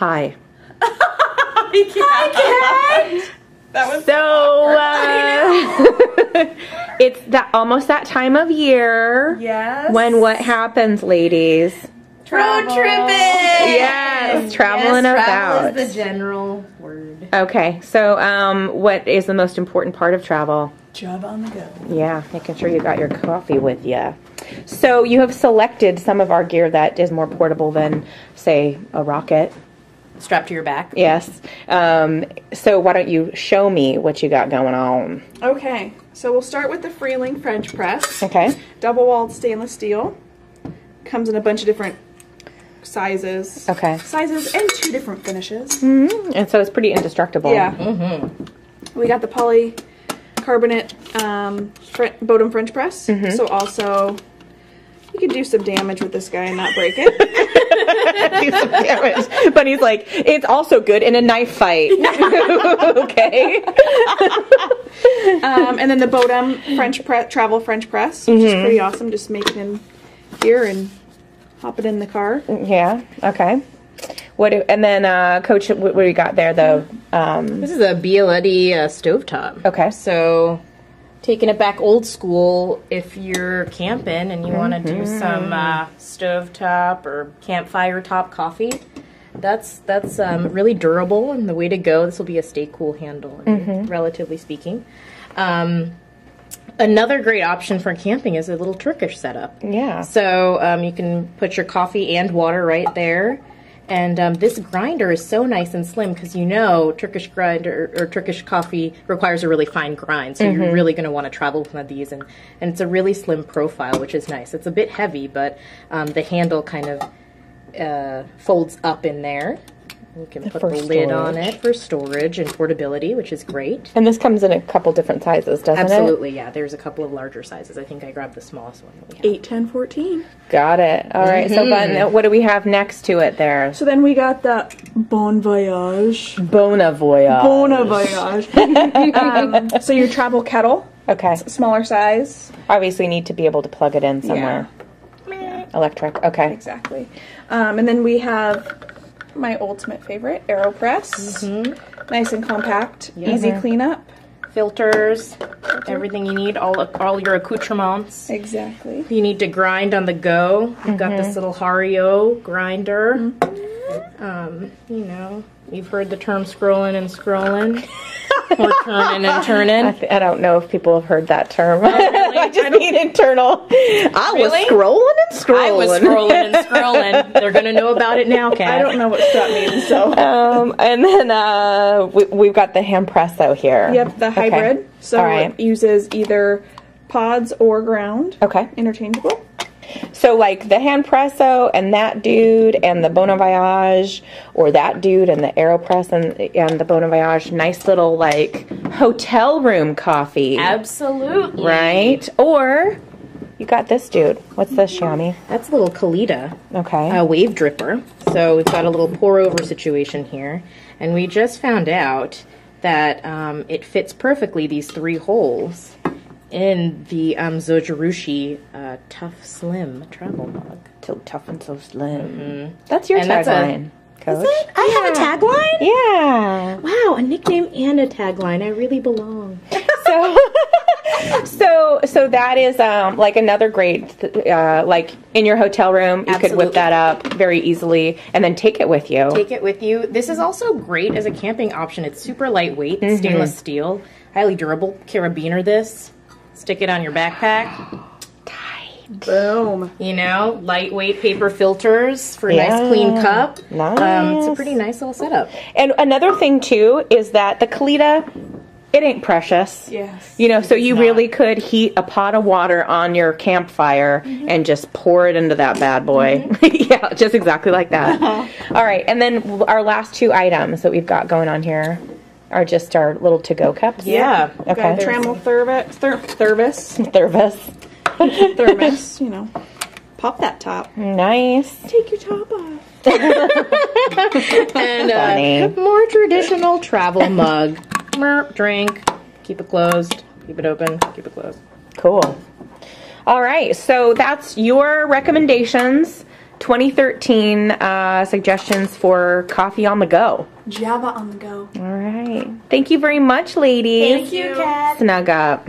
Hi. I can't. That was it's almost that time of year. Yes. When what happens, ladies? Road tripping. Yes, traveling about. Travel is the general word. Okay, so what is the most important part of travel? Job on the go. Yeah, making sure you got your coffee with you. So you have selected some of our gear that is more portable than, say, a rocket. Strapped to your back. Yes. So why don't you show me what you got going on? Okay, so we'll start with the Freeling French press. Okay. Double-walled stainless steel. Comes in a bunch of different sizes. Okay. Sizes and 2 different finishes. Mm-hmm. And so it's pretty indestructible. Yeah. Mm-hmm. We got the polycarbonate Bodum French press. Mm-hmm. So also, you could do some damage with this guy and not break it. Do some damage. But he's like, it's also good in a knife fight. Okay. And then the Bodum travel French press, which is pretty awesome. Just make it in here and hop it in the car. Yeah. Okay. And then, Coach, what do you got there, though? This is a Bialetti stovetop. Okay. So, taking it back old school, if you're camping and you want to do some stovetop or campfire top coffee, that's really durable and the way to go. This will be a stay cool handle, relatively speaking. Another great option for camping is a little Turkish setup. Yeah. So you can put your coffee and water right there. And this grinder is so nice and slim because Turkish grinder or Turkish coffee requires a really fine grind. So you're really going to want to travel with one of these. And it's a really slim profile, which is nice. It's a bit heavy, but the handle kind of folds up in there. You can put the lid on it for storage and portability, which is great. And this comes in a couple different sizes, doesn't it? Absolutely, yeah. There's a couple of larger sizes. I think I grabbed the smallest one that we have. 8, 10, 14. Got it. All right. So, what do we have next to it there? So then we got the Bon Voyage. Bona Voyage. Bona Voyage. So your travel kettle. Okay. Smaller size. Obviously need to be able to plug it in somewhere. Yeah. Electric. Okay. Exactly. And then we have my ultimate favorite, AeroPress. Nice and compact. Easy cleanup. Filters, everything you need, all your accoutrements. Exactly. You need to grind on the go. You've got this little Hario grinder. You've heard the term scrolling and scrolling. Or turning and turning. I don't know if people have heard that term. Oh, really? I just mean internal. I was scrolling and scrolling. I was scrolling and scrolling. They're going to know about it now, Kat. I don't know what that means, so. And then we've got the hand presso here. Yep, the hybrid. Okay. So it uses either pods or ground. Okay. Interchangeable. So like the hand presso and that dude and the Bona Voyage, or that dude and the AeroPress and the Bona Voyage, nice little like hotel room coffee. Absolutely. Right? Or you got this dude. What's this, Shani? That's a little Kalita. Okay. A wave dripper. So we've got a little pour over situation here. And we just found out that it fits perfectly, these 3 holes, in the Zojirushi Tough Slim travel mug. So tough and so slim. That's your tagline, Coach. Is it? I have a tagline? Yeah. Wow, a nickname and a tagline. I really belong. So that is like another great, like in your hotel room, you could whip that up very easily and then take it with you. Take it with you. This is also great as a camping option. It's super lightweight, stainless steel, highly durable. Carabiner this. Stick it on your backpack. Tight. Boom. Lightweight paper filters for a nice clean cup. Nice. It's a pretty nice little setup. And another thing too is that the Kalita, it ain't precious. Yes. So you really could heat a pot of water on your campfire and just pour it into that bad boy. Yeah, just exactly like that. All right, and then our last 2 items that we've got going on here are just our little to-go cups. Yeah. Okay. Got a Trammell Thermos. Thermos, pop that top. Nice. Take your top off. And a more traditional travel mug. Drink. Keep it closed. Keep it open. Keep it closed. Cool. All right, so that's your recommendations 2013 suggestions for coffee on the go. Java on the go. All right. Thank you very much, ladies. Thank you, Kat. Snug up.